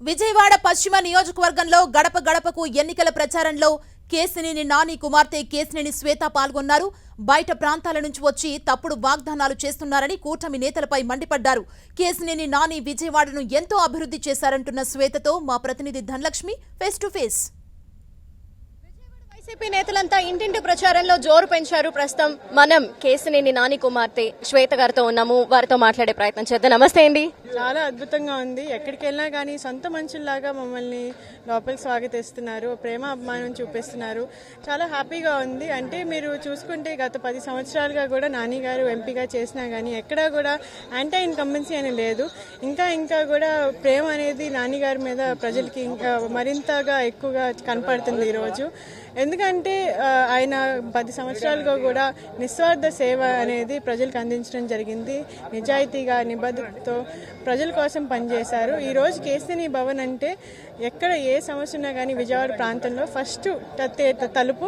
విజయవాడ పశ్చిమ నియోజకవర్గంలో గడప గడపకు ఎన్నికల ప్రచారంలో కేశినేని నాని కుమార్తె కేశినేని శ్వేత పాల్గొన్నారు. బయట ప్రాంతాల నుంచి వచ్చి తప్పుడు వాగ్దానాలు చేస్తున్నారని కూటమి నేతలపై మండిపడ్డారు. కేశినేని నాని విజయవాడను ఎంతో అభివృద్ధి చేశారంటున్న శ్వేతతో మా ప్రతినిధి Dhanalakshmi face to face. YCP నేతలంతా ఇంటింటి ప్రచారంలో జోరు పెంచారు. ప్రస్తుతం మనం కేశినేని నాని కుమార్తె శ్వేత గారితో ఉన్నాము. వారితో మాట్లాడే ప్రయత్నం చేద్దాం. నమస్తే అండి. చాలా అద్భుతంగా ఉంది. ఎక్కడికి వెళ్ళినా కానీ సొంత మనుషుల్లాగా మమ్మల్ని లోపలికి స్వాగతిస్తున్నారు, ప్రేమ అభిమానం చూపిస్తున్నారు. చాలా హ్యాపీగా ఉంది. అంటే మీరు చూసుకుంటే గత 10 సంవత్సరాలుగా కూడా నాని గారు ఎంపీగా చేసినా కానీ ఎక్కడా కూడా యాంటీ ఇన్కంబెన్సీ అని లేదు. ఇంకా కూడా ప్రేమ అనేది నాని గారి మీద ప్రజలకి ఇంకా మరింతగా ఎక్కువగా కనపడుతుంది ఈరోజు. ఎందుకంటే ఆయన 10 సంవత్సరాలుగా కూడా నిస్వార్థ సేవ అనేది ప్రజలకు అందించడం జరిగింది. నిజాయితీగా నిబద్ధతతో ప్రజల కోసం పనిచేశారు. ఈరోజు కేశినేని భవన్ అంటే ఎక్కడ ఏ సమస్య ఉన్నా కానీ విజయవాడ ప్రాంతంలో ఫస్ట్ తలుపు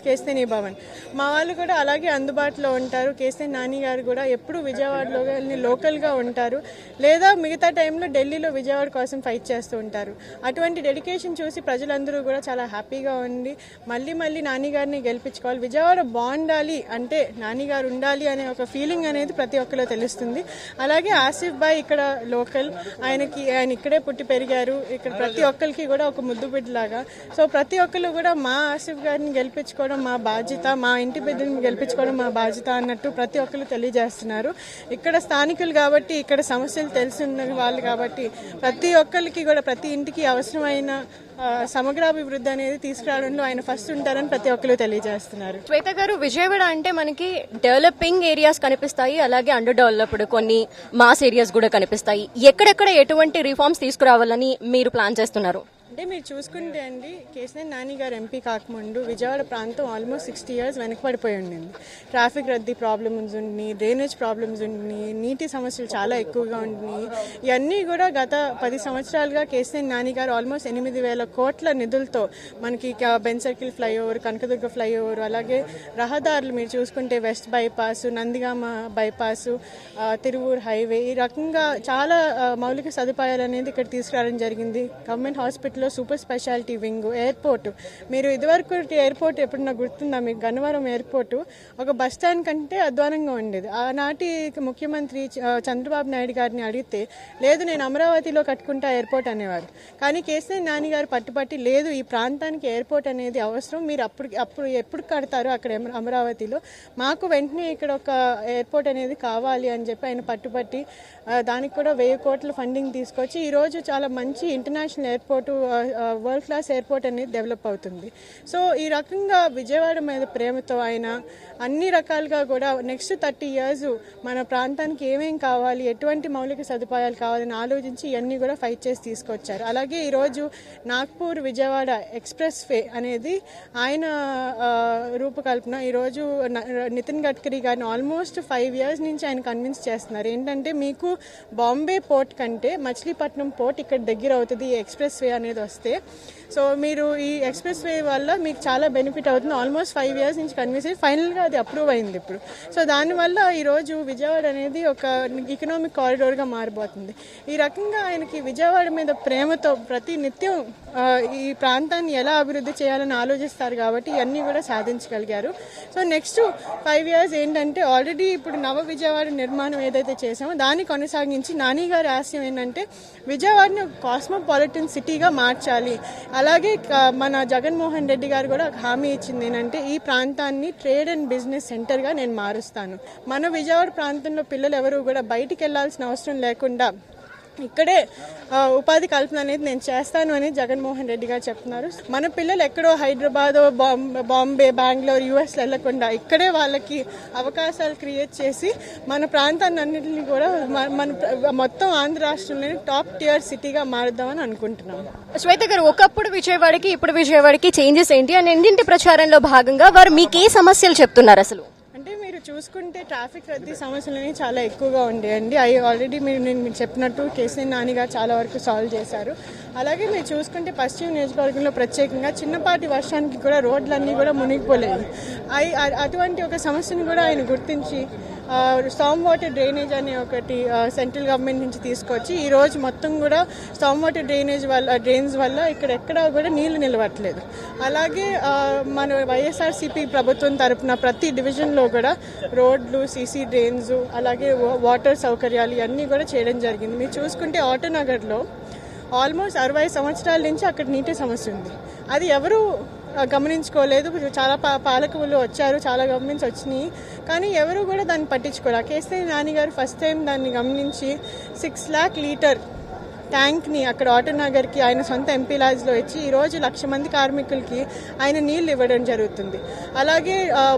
కేశినేని భవన్. మా వాళ్ళు కూడా అలాగే అందుబాటులో ఉంటారు. కేశినేని నాని గారు కూడా ఎప్పుడు విజయవాడలో లోకల్గా ఉంటారు, లేదా మిగతా టైంలో ఢిల్లీలో విజయవాడ కోసం ఫైట్ చేస్తూ ఉంటారు. అటువంటి డెడికేషన్ చూసి ప్రజలందరూ కూడా చాలా హ్యాపీగా ఉండి మళ్ళీ నాని గారిని గెలిపించుకోవాలి, విజయవాడ బాగుండాలి అంటే నాని గారు ఉండాలి అనే ఒక ఫీలింగ్ అనేది ప్రతి ఒక్కరిలో తెలుస్తుంది. అలాగే ఆసిఫ్ బాయ్ ఇక్కడ లోకల్, ఆయన ఇక్కడే పుట్టి పెరిగారు. ఇక్కడ ప్రతి ఒక్కరికి కూడా ఒక ముద్దు బిడ్డలాగా. సో ప్రతి ఒక్కరు కూడా మా ఆసిఫ్ గారిని గెలిపించుకోవడం మా బాధ్యత, మా ఇంటి బిడ్డని గెలిపించుకోవడం మా బాధ్యత అన్నట్టు ప్రతి ఒక్కరు తెలియజేస్తున్నారు. ఇక్కడ స్థానికులు కాబట్టి, ఇక్కడ సమస్యలు తెలిసిన వాళ్ళు కాబట్టి ప్రతి ఒక్కరికి కూడా ప్రతి ఇంటికి అవసరమైన సమగ్రాభివృద్ధి అనేది తీసుకురావడంలో ఆయన ఫస్ట్ ఉంటారని ప్రతి ఒక్కరు తెలియజేస్తున్నారు. శ్వేత గారు, విజయవాడ అంటే మనకి డెవలపింగ్ ఏరియాస్ కనిపిస్తాయి, అలాగే అండర్ డెవలప్డ్ కొన్ని మాస్ ఏరియాస్ కూడా కనిపిస్తాయి. ఎక్కడెక్కడ ఎటువంటి రిఫార్మ్స్ తీసుకురావాలని మీరు ప్లాన్ చేస్తున్నారు? అంటే మీరు చూసుకుంటే అండి, కేశినేని నాని గారు ఎంపీ కాకముందు విజయవాడ ప్రాంతం ఆల్మోస్ట్ 60 years వెనకబడిపోయి ఉండింది. ట్రాఫిక్ రద్దీ ప్రాబ్లమ్స్ ఉన్నాయి, డ్రైనేజ్ ప్రాబ్లమ్స్ ఉన్నాయి, నీటి సమస్యలు చాలా ఎక్కువగా ఉన్నాయి. ఇవన్నీ కూడా గత 10 సంవత్సరాలుగా కేశినేని నాని గారు ఆల్మోస్ట్ 8,000 కోట్ల నిధులతో మనకి Ben circle flyover, Kanakadurga flyover, అలాగే రహదారులు మీరు చూసుకుంటే west bypass, Nandigama bypass, Tiruvuru highway, ఈ రకంగా చాలా మౌలిక సదుపాయాలు అనేది ఇక్కడ తీసుకురావడం జరిగింది. Government hospital, super speciality wing, airport. మీరు ఇదివరకు ఎయిర్పోర్ట్ ఎప్పుడన్నా గుర్తుందా మీకు? గన్నవరం ఎయిర్పోర్ట్ ఒక బస్ స్టాండ్ కంటే అధ్వానంగా ఉండేది. ఆనాటి ముఖ్యమంత్రి చంద్రబాబు నాయుడు గారిని అడిగితే లేదు నేను అమరావతిలో కట్టుకుంటా ఎయిర్పోర్ట్ అనేవారు. కానీ కేశినేని నాని గారు పట్టుపట్టి లేదు ఈ ప్రాంతానికి ఎయిర్పోర్ట్ అనేది అవసరం, మీరు అప్పుడు ఎప్పుడు కడతారు అక్కడ అమరావతిలో, మాకు వెంటనే ఇక్కడ ఒక ఎయిర్పోర్ట్ అనేది కావాలి అని చెప్పి ఆయన పట్టుపట్టి దానికి కూడా 1000 కోట్ల ఫండింగ్ తీసుకొచ్చి ఈరోజు చాలా మంచి international airport, world class airport అనేది డెవలప్ అవుతుంది. సో ఈ రకంగా విజయవాడ మీద ప్రేమతో ఆయన అన్ని రకాలుగా కూడా నెక్స్ట్ 30 years మన ప్రాంతానికి ఏమేం కావాలి, ఎటువంటి మౌలిక సదుపాయాలు కావాలని ఆలోచించి ఇవన్నీ కూడా ఫైట్ చేసి తీసుకొచ్చారు. అలాగే ఈరోజు నాగ్పూర్ విజయవాడ ఎక్స్ప్రెస్ వే అనేది ఆయన రూపకల్పన. ఈరోజు నితిన్ గడ్కరీ గారిని ఆల్మోస్ట్ 5 years నుంచి ఆయన కన్విన్స్ చేస్తున్నారు. ఏంటంటే మీకు బాంబే పోర్ట్ కంటే మచిలీపట్నం పోర్ట్ ఇక్కడ దగ్గర అవుతుంది ఎక్స్ప్రెస్ వే అనేది వస్తే. సో మీరు ఈ ఎక్స్ప్రెస్ వే వల్ల మీకు చాలా బెనిఫిట్ అవుతుంది. ఆల్మోస్ట్ 5 years నుంచి కన్విన్స్ అయ్యి ఫైనల్గా అది అప్రూవ్ అయింది ఇప్పుడు. సో దానివల్ల ఈరోజు విజయవాడ అనేది ఒక ఎకనామిక్ కారిడోర్గా మారిపోతుంది. ఈ రకంగా ఆయనకి విజయవాడ మీద ప్రేమతో ప్రతి నిత్యం ఈ ప్రాంతాన్ని ఎలా అభివృద్ధి చేయాలని ఆలోచిస్తారు కాబట్టి ఇవన్నీ కూడా సాధించగలిగారు. సో నెక్స్ట్ 5 years ఏంటంటే ఆల్రెడీ ఇప్పుడు నవ విజయవాడ నిర్మాణం ఏదైతే చేసామో దాన్ని కొనసాగించి నాని గారి ఆశయం ఏంటంటే విజయవాడని ఒక కాస్మోపాలిటన్ సిటీగా మార్చాలి. అలాగే మన జగన్మోహన్ రెడ్డి గారు కూడా హామీ ఇచ్చింది ఏంటంటే ఈ ప్రాంతాన్ని ట్రేడ్ అండ్ బిజినెస్ సెంటర్గా నేను మారుస్తాను. మన విజయవాడ ప్రాంతంలో పిల్లలు ఎవరు కూడా బయటికి వెళ్లాల్సిన అవసరం లేకుండా ఇక్కడే ఉపాధి కల్పన అనేది నేను చేస్తాను అని జగన్మోహన్ రెడ్డి గారు చెప్తున్నారు. మన పిల్లలు ఎక్కడో హైదరాబాద్, బాంబే, బెంగళూరు, US వెళ్లకుండా ఇక్కడే వాళ్ళకి అవకాశాలు క్రియేట్ చేసి మన ప్రాంతాన్ని అన్నింటినీ కూడా మన మొత్తం ఆంధ్ర రాష్ట్రంలోని టాప్ టియర్ సిటీగా మారుద్దామని అనుకుంటున్నాం. శ్వేత గారు, ఒకప్పుడు విజయవాడకి ఇప్పుడు విజయవాడకి చేంజెస్ ఏంటి అని ఇంటింటి ప్రచారంలో భాగంగా వారు మీకు ఏ సమస్యలు చెప్తున్నారు అసలు? అంటే మీరు చూసుకుంటే ట్రాఫిక్ రద్దీ సమస్యలు అనేవి చాలా ఎక్కువగా ఉండేయండి. అవి ఆల్రెడీ నేను చెప్పినట్టు కేశినేని నాని గారు చాలా వరకు సాల్వ్ చేశారు. అలాగే మీరు చూసుకుంటే పశ్చిమ నియోజకవర్గంలో ప్రత్యేకంగా చిన్నపాటి వర్షానికి కూడా రోడ్లన్నీ కూడా మునిగిపోలేదు. అటువంటి ఒక సమస్యను కూడా ఆయన గుర్తించి స్టామ్ వాటర్ డ్రైనేజ్ అనే ఒకటి సెంట్రల్ గవర్నమెంట్ నుంచి తీసుకొచ్చి ఈ రోజు మొత్తం కూడా స్టామ్ వాటర్ డ్రైన్స్ వల్ల ఇక్కడ ఎక్కడా కూడా నీళ్లు నిలవట్లేదు. అలాగే మన వైఎస్ఆర్సీపీ ప్రభుత్వం తరపున ప్రతి డివిజన్లో కూడా రోడ్లు, సీసీ డ్రైన్స్, అలాగే వాటర్ సౌకర్యాలు ఇవన్నీ కూడా చేయడం జరిగింది. మీరు చూసుకుంటే ఆటోనగర్లో ఆల్మోస్ట్ 60 సంవత్సరాల నుంచి అక్కడ నీటి సమస్య ఉంది. అది ఎవరు గమనించుకోలేదు. చాలా పాలకులు వచ్చారు, చాలా గవర్నమెంట్స్ వచ్చినాయి, కానీ ఎవరు కూడా దాన్ని పట్టించుకోరు. కేసీఆర్ నాని గారు ఫస్ట్ టైం దాన్ని గమనించి 6 లాక్ లీటర్ ట్యాంక్ని అక్కడ ఆటోనగర్కి ఆయన సొంత ఎంపీ లాజ్లో ఇచ్చి ఈరోజు 1,00,000 మంది కార్మికులకి ఆయన నీళ్లు ఇవ్వడం జరుగుతుంది. అలాగే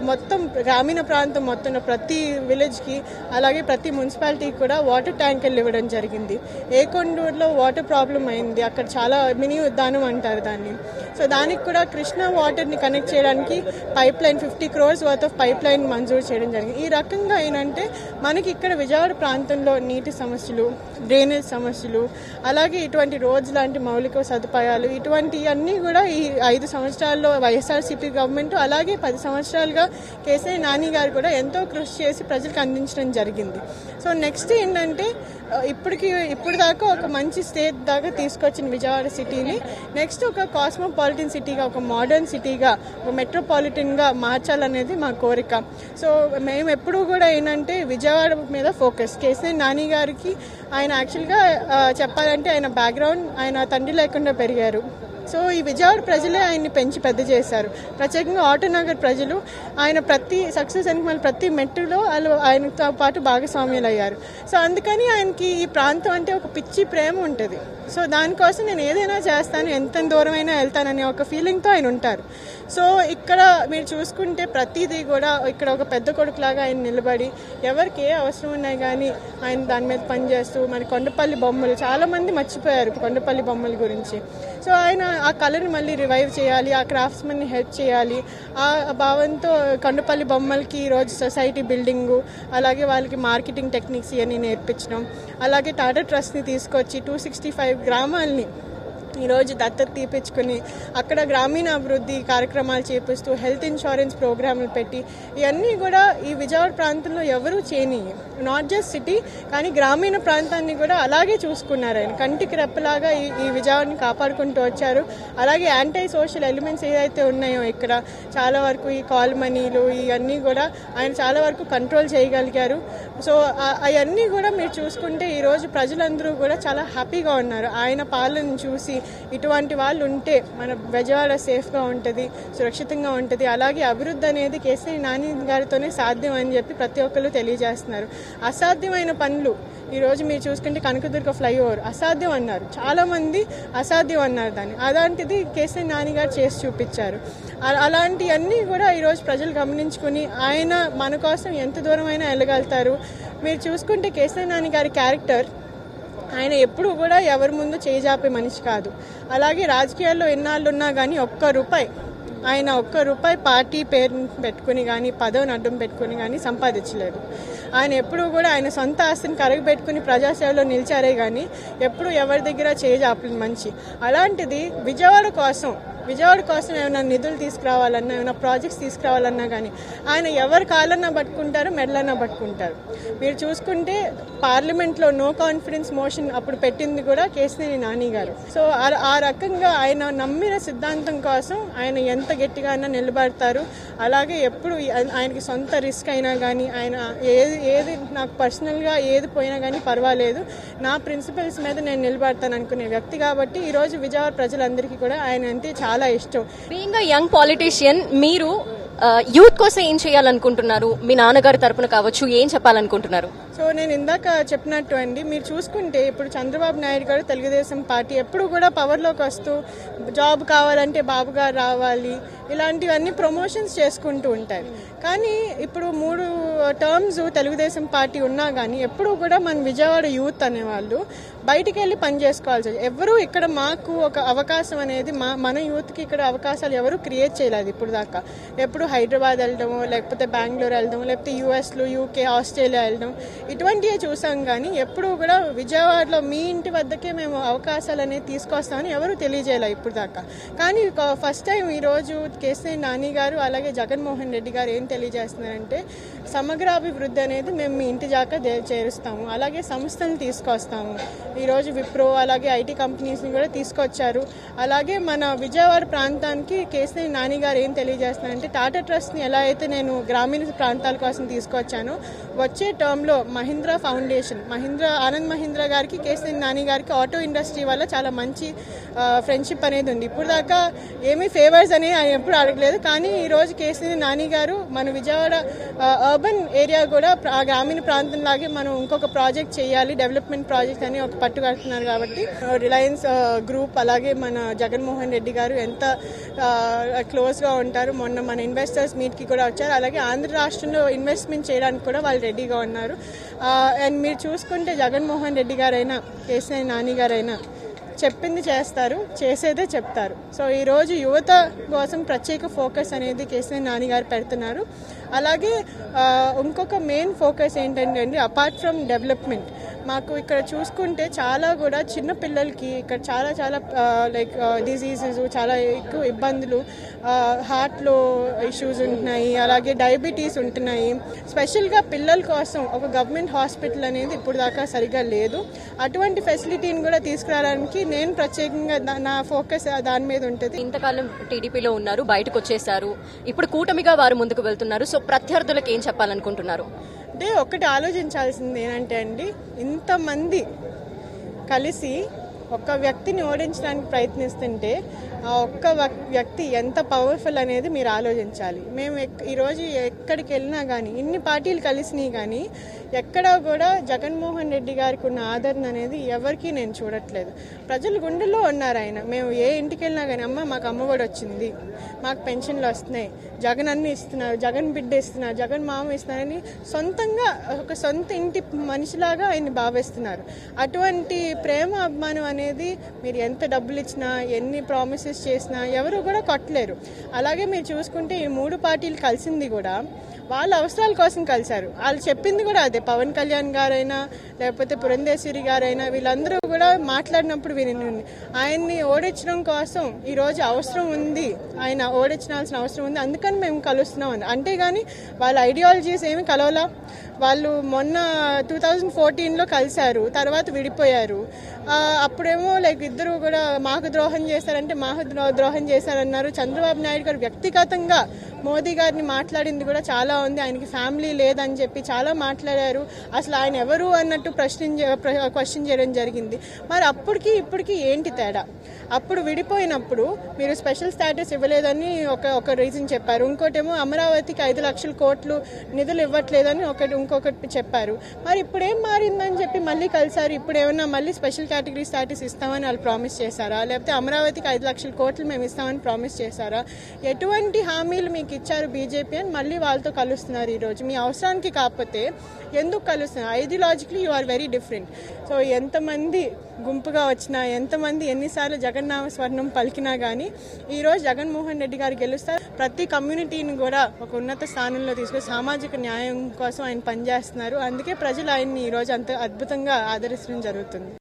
మొత్తం గ్రామీణ ప్రాంతం మొత్తం ప్రతి విలేజ్కి, అలాగే ప్రతి మున్సిపాలిటీకి కూడా వాటర్ ట్యాంకర్లు ఇవ్వడం జరిగింది. ఏకొండూరులో వాటర్ ప్రాబ్లం అయింది, అక్కడ చాలా మినీ ఉద్యానం అంటారు దాన్ని. సో దానికి కూడా కృష్ణా వాటర్ని కనెక్ట్ చేయడానికి pipe line 50 crores worth of pipe line మంజూరు చేయడం జరిగింది. ఈ రకంగా ఏంటంటే మనకి ఇక్కడ విజయవాడ ప్రాంతంలో నీటి సమస్యలు, డ్రైనేజ్ సమస్యలు, అలాగే ఇటువంటి రోడ్స్ లాంటి మౌలిక సదుపాయాలు, ఇటువంటివన్నీ కూడా ఈ 5 సంవత్సరాల్లో వైఎస్ఆర్సీపీ గవర్నమెంట్, అలాగే 10 సంవత్సరాలుగా కేసీఆర్ నాని గారు కూడా ఎంతో కృషి చేసి ప్రజలకు అందించడం జరిగింది. సో నెక్స్ట్ ఏంటంటే ఇప్పుడు దాకా ఒక మంచి స్టేట్ దాకా తీసుకొచ్చిన విజయవాడ సిటీని నెక్స్ట్ ఒక కాస్మోపాలిటన్ సిటీగా, ఒక మోడర్న్ సిటీగా, ఒక మెట్రోపాలిటన్గా మార్చాలనేది మా కోరిక. సో మేము ఎప్పుడూ కూడా ఏంటంటే విజయవాడ మీద ఫోకస్. కేసీఆర్ నాని గారికి ఆయన యాక్చువల్గా చెప్పాలంటే ఆయన బ్యాక్గ్రౌండ్, ఆయన తండ్రి లేకుండా పెరిగారు. సో ఈ విజయవాడ ప్రజలే ఆయన్ని పెంచి పెద్ద చేశారు. ప్రత్యేకంగా ఆటోనగర్ ప్రజలు ఆయన ప్రతి సక్సెస్ వెనక ప్రతి మెట్టులో వాళ్ళు ఆయనతో పాటు భాగస్వామ్యులు అయ్యారు. సో అందుకని ఆయనకి ఈ ప్రాంతం అంటే ఒక పిచ్చి ప్రేమ ఉంటుంది. సో దానికోసం నేను ఏదైనా చేస్తాను, ఎంత దూరమైనా వెళ్తాననే ఒక ఫీలింగ్తో ఆయన ఉంటారు. సో ఇక్కడ మీరు చూసుకుంటే ప్రతిదీ కూడా ఇక్కడ ఒక పెద్ద కొడుకులాగా ఆయన నిలబడి ఎవరికి ఏ అవసరం ఉన్నాయి కానీ ఆయన దాని మీద పనిచేస్తూ, మరి కొండపల్లి బొమ్మలు చాలామంది మర్చిపోయారు కొండపల్లి బొమ్మల గురించి. సో ఆయన ఆ కళను మళ్ళీ రివైవ్ చేయాలి, ఆ క్రాఫ్ట్స్మెన్ని హెల్ప్ చేయాలి, ఆ భావంతో కొండపల్లి బొమ్మలకి ఈరోజు సొసైటీ బిల్డింగు, అలాగే వాళ్ళకి మార్కెటింగ్ టెక్నిక్స్ ఇవన్నీ నేర్పించడం, అలాగే టాటా ట్రస్ట్ని తీసుకొచ్చి 265 గ్రామాలని ఈరోజు దత్తత తీపించుకుని అక్కడ గ్రామీణ అభివృద్ధి కార్యక్రమాలు చేపిస్తూ హెల్త్ ఇన్సూరెన్స్ ప్రోగ్రాంలు పెట్టి ఇవన్నీ కూడా ఈ విజయవాడ ప్రాంతంలో ఎవరూ చేయని, నాట్ జస్ట్ సిటీ కానీ గ్రామీణ ప్రాంతాన్ని కూడా అలాగే చూసుకున్నారు. ఆయన కంటికి రెప్పలాగా ఈ విజయవాడని కాపాడుకుంటూ వచ్చారు. అలాగే యాంటీ సోషల్ ఎలిమెంట్స్ ఏదైతే ఉన్నాయో ఇక్కడ చాలా వరకు ఈ కాల్ మనీలు ఇవన్నీ కూడా ఆయన చాలా వరకు కంట్రోల్ చేయగలిగారు. సో అవన్నీ కూడా మీరు చూసుకుంటే ఈరోజు ప్రజలందరూ కూడా చాలా హ్యాపీగా ఉన్నారు. ఆయన పాలన చూసి ఇటువంటి వాళ్ళు ఉంటే మన విజయవాడ సేఫ్గా ఉంటుంది, సురక్షితంగా ఉంటుంది. అలాగే అభివృద్ధి అనేది కేసీఆర్ నాని గారితోనే సాధ్యం అని చెప్పి ప్రతి ఒక్కరు తెలియజేస్తున్నారు. అసాధ్యమైన పనులు ఈరోజు మీరు చూసుకుంటే కనకదుర్గ ఫ్లైఓవర్ అసాధ్యం అన్నారు, చాలామంది అసాధ్యం అన్నారు దాన్ని. అలాంటిది కేసీఆర్ నాని గారు చేసి చూపించారు. అలాంటివన్నీ కూడా ఈరోజు ప్రజలు గమనించుకుని ఆయన మన కోసం ఎంత దూరమైనా వెళ్ళగలుగుతారు. మీరు చూసుకుంటే కేసీఆర్ నాని గారి క్యారెక్టర్, ఆయన ఎప్పుడు కూడా ఎవరి ముందు చేజాపే మనిషి కాదు. అలాగే రాజకీయాల్లో ఎన్నాళ్ళు ఉన్నా కానీ ఆయన ఒక్క రూపాయి పార్టీ పేరు పెట్టుకుని కానీ పదవిని అడ్డం పెట్టుకుని కానీ సంపాదించలేదు. ఆయన ఎప్పుడూ కూడా ఆయన సొంత ఆస్తిని కరగబెట్టుకుని ప్రజాసేవలో నిలిచారే కానీ ఎప్పుడు ఎవరి దగ్గర చేజాపలేదు మనిషి. అలాంటిది విజయవాడ కోసం ఏమైనా నిధులు తీసుకురావాలన్నా, ఏమైనా ప్రాజెక్ట్స్ తీసుకురావాలన్నా కానీ ఆయన ఎవరి కాళ్ళన్నా పట్టుకుంటారు, మెడలన్నా పట్టుకుంటారు. మీరు చూసుకుంటే పార్లమెంట్లో నో కాన్ఫిడెన్స్ మోషన్ అప్పుడు పెట్టింది కూడా కేసీఆర్ నాని గారు. సో ఆ రకంగా ఆయన నమ్మిన సిద్ధాంతం కోసం ఆయన ఎంత గట్టిగా అయినా నిలబడతారు. అలాగే ఎప్పుడు ఆయనకి సొంత రిస్క్ అయినా కానీ ఆయన ఏది నాకు పర్సనల్గా ఏది పోయినా కానీ పర్వాలేదు, నా ప్రిన్సిపల్స్ మీద నేను నిలబడతాను అనుకునే వ్యక్తి. కాబట్టి ఈరోజు విజయవాడ ప్రజలందరికీ కూడా ఆయన అంటే చాలా ఇష్టం. బీయింగ్ అ యంగ్ పాలిటీషియన్, మీరు యూత్ కోసం ఏం చేయాలనుకుంటున్నారు? మీ నాన్నగారి తరపున కావచ్చు, ఏం చెప్పాలనుకుంటున్నారు? సో నేను ఇందాక చెప్పినట్టు అండి, మీరు చూసుకుంటే ఇప్పుడు చంద్రబాబు నాయుడు గారు తెలుగుదేశం పార్టీ ఎప్పుడు కూడా పవర్లోకి వస్తూ జాబ్ కావాలంటే బాబు గారు రావాలి ఇలాంటివన్నీ ప్రమోషన్స్ చేసుకుంటూ ఉంటారు. కానీ ఇప్పుడు 3 టర్మ్స్ తెలుగుదేశం పార్టీ ఉన్నా కానీ ఎప్పుడు కూడా మన విజయవాడ యూత్ అనేవాళ్ళు బయటికి వెళ్ళి పని చేసుకోవాల్సి, ఎవరు ఇక్కడ మాకు ఒక అవకాశం అనేది మన యూత్కి ఇక్కడ అవకాశాలు ఎవరు క్రియేట్ చేయలేదు ఇప్పుడు దాకా. ఎప్పుడు హైదరాబాద్ వెళ్ళడము, లేకపోతే బెంగళూరు వెళ్ళడం, లేకపోతే యూఎస్లో, యూకే, ఆస్ట్రేలియా వెళ్ళడం ఇటువంటివే చూసాం. కానీ ఎప్పుడు కూడా విజయవాడలో మీ ఇంటి వద్దకే మేము అవకాశాలు అనేది తీసుకొస్తామని ఎవరు తెలియజేయాలి ఇప్పుడు దాకా. కానీ ఫస్ట్ టైం ఈరోజు కేసీఆర్ నాని గారు అలాగే జగన్మోహన్ రెడ్డి గారు ఏం తెలియజేస్తున్నారంటే సమగ్రాభివృద్ధి అనేది మేము మీ ఇంటి దాకా చేరుస్తాము, అలాగే సంస్థలను తీసుకొస్తాము. ఈరోజు విప్రో అలాగే ఐటీ కంపెనీస్ని కూడా తీసుకొచ్చారు. అలాగే మన విజయవాడ ప్రాంతానికి కేసీఆర్ నాని గారు ఏం తెలియజేస్తున్నారంటే టాటా ట్రస్ట్ని ఎలా అయితే నేను గ్రామీణ ప్రాంతాల కోసం తీసుకొచ్చానో వచ్చే టర్మ్లో మహీంద్రా ఫౌండేషన్ ఆనంద్ మహీంద్రా గారికి కేసీఆర్ నాని గారికి ఆటో ఇండస్ట్రీ వల్ల చాలా మంచి ఫ్రెండ్షిప్ అనేది ఉంది. ఇప్పుడు దాకా ఏమీ ఫేవర్స్ అనేవి ఆయన ఎప్పుడు అడగలేదు. కానీ ఈరోజు కేసీఆర్ నాని గారు మన విజయవాడ అర్బన్ ఏరియా కూడా గ్రామీణ ప్రాంతం లాగే మనం ఇంకొక ప్రాజెక్ట్ చేయాలి, డెవలప్మెంట్ ప్రాజెక్ట్ అని ఒక పట్టుకడుతున్నారు. కాబట్టి రిలయన్స్ గ్రూప్ అలాగే మన జగన్మోహన్ రెడ్డి గారు ఎంత క్లోజ్గా ఉంటారు. మొన్న మన ఇన్వెస్టర్స్ మీట్కి కూడా వచ్చారు. అలాగే ఆంధ్ర రాష్ట్రంలో ఇన్వెస్ట్మెంట్ చేయడానికి కూడా వాళ్ళు రెడీగా ఉన్నారు. అండ్ మీరు చూసుకుంటే జగన్మోహన్ రెడ్డి గారైనా కేసీఆర్ నాని గారైనా చెప్పింది చేస్తారు, చేసేదే చెప్తారు. సో ఈరోజు యువత కోసం ప్రత్యేక ఫోకస్ అనేది కేసీఆర్ నాని గారు పెడుతున్నారు. అలాగే ఇంకొక మెయిన్ ఫోకస్ ఏంటంటే అండి, అపార్ట్ ఫ్రమ్ డెవలప్మెంట్ మాకు ఇక్కడ చూసుకుంటే చాలా కూడా చిన్న పిల్లలకి ఇక్కడ చాలా చాలా లైక్ డిసీజెస్ చాలా ఎక్కువ ఇబ్బందులు, హార్ట్లో ఇష్యూస్ ఉంటున్నాయి, అలాగే డయాబెటీస్ ఉంటున్నాయి. స్పెషల్గా పిల్లల కోసం ఒక గవర్నమెంట్ హాస్పిటల్ అనేది ఇప్పుడు దాకా సరిగా లేదు. అటువంటి ఫెసిలిటీని కూడా తీసుకురావడానికి నేను ప్రత్యేకంగా నా ఫోకస్ దాని మీద ఉంటుంది. ఇంతకాలం టీడీపీలో ఉన్నారు, బయటకు వచ్చేసారు, ఇప్పుడు కూటమిగా వారు ముందుకు వెళ్తున్నారు. సో ప్రత్యర్థులకు ఏం చెప్పాలనుకుంటున్నారు? అంటే ఒక్కటి ఆలోచించాల్సింది ఏంటంటే అండి, ఇంతమంది కలిసి ఒక వ్యక్తిని ఓడించడానికి ప్రయత్నిస్తుంటే ఆ ఒక్క వ్యక్తి ఎంత పవర్ఫుల్ అనేది మీరు ఆలోచించాలి. మేము ఈరోజు ఎక్కడికి వెళ్ళినా కానీ ఇన్ని పార్టీలు కలిసినాయి కానీ ఎక్కడా కూడా జగన్మోహన్ రెడ్డి గారికి ఉన్న ఆదరణ అనేది ఎవరికీ నేను చూడట్లేదు. ప్రజల గుండెల్లో ఉన్నారు ఆయన. మేము ఏ ఇంటికి వెళ్ళినా కానీ అమ్మ మాకు అమ్మఒడి వచ్చింది, మాకు పెన్షన్లు వస్తున్నాయి, జగన్ అన్ని ఇస్తున్నారు, జగన్ బిడ్డ ఇస్తున్నారు, జగన్ మామ ఇస్తున్నారని సొంతంగా ఒక సొంత ఇంటి మనిషిలాగా ఆయన్ని భావిస్తున్నారు. అటువంటి ప్రేమ అభిమానం అనేది మీరు ఎంత డబ్బులు ఇచ్చినా ఎన్ని ప్రామిసెస్ చేసినా ఎవరు కూడా కొట్టలేరు. అలాగే మీరు చూసుకుంటే ఈ మూడు పార్టీలు కలిసింది కూడా వాళ్ళ అవసరాల కోసం కలిశారు. వాళ్ళు చెప్పింది కూడా అదే. పవన్ కళ్యాణ్ గారైనా లేకపోతే పురంధేశ్వరి గారైనా వీళ్ళందరూ కూడా మాట్లాడినప్పుడు వినండి, ఆయన్ని ఓడించడం కోసం ఈరోజు అవసరం ఉంది, ఆయన ఓడించాల్సిన అవసరం ఉంది, అందుకని మేము కలుస్తున్నాం అని. అంతేగాని వాళ్ళ ఐడియాలజీస్ ఏమి కలవలా. వాళ్ళు మొన్న 2014లో కలిశారు, తర్వాత విడిపోయారు. అప్పుడేమో లైక్ ఇద్దరు కూడా మాకు ద్రోహం చేశారంటే మాకు ద్రోహం చేశారన్నారు. చంద్రబాబు నాయుడు గారు వ్యక్తిగతంగా మోదీ గారిని మాట్లాడింది కూడా చాలా ఉంది. ఆయనకి ఫ్యామిలీ లేదని చెప్పి చాలా మాట్లాడారు. అసలు ఆయన ఎవరు అన్నట్టు క్వశ్చన్ చేయడం జరిగింది. మరి అప్పటికి ఇప్పటికి ఏంటి తేడా? అప్పుడు విడిపోయినప్పుడు మీరు స్పెషల్ స్టేటస్ ఇవ్వలేదని ఒక రీజన్ చెప్పారు. ఇంకోటేమో అమరావతికి 5 లక్షల కోట్లు నిధులు ఇవ్వట్లేదని ఇంకొకటి చెప్పారు. మరి ఇప్పుడు ఏం మారిందని చెప్పి మళ్ళీ కలిసారు. ఇప్పుడు ఏమన్నా మళ్ళీ స్పెషల్ కేటగిరీ స్టేటస్ ఇస్తామని వాళ్ళు ప్రామిస్ చేశారా? లేకపోతే అమరావతికి 5 లక్షల కోట్లు మేము ఇస్తామని ప్రామిస్ చేశారా? ఎటువంటి హామీలు మీకు ఇచ్చారు బీజేపీ అని మళ్ళీ వాళ్ళతో కలుస్తున్నారు. ఈరోజు మీ అవసరానికి కాకపోతే ఎందుకు కలుస్తున్నారు? Ideologically you are very different. So ఎంతమంది గుంపుగా వచ్చినా, ఎంతమంది ఎన్నిసార్లు జగన్నామ స్వర్ణం పలికినా కానీ ఈరోజు జగన్మోహన్ రెడ్డి గారు గెలుస్తారు. ప్రతి కమ్యూనిటీని కూడా ఒక ఉన్నత స్థానంలో తీసుకొని సామాజిక న్యాయం కోసం ఆయన పనిచేస్తున్నారు. అందుకే ప్రజలు ఆయన్ని ఈరోజు అంత అద్భుతంగా ఆదరించడం జరుగుతుంది.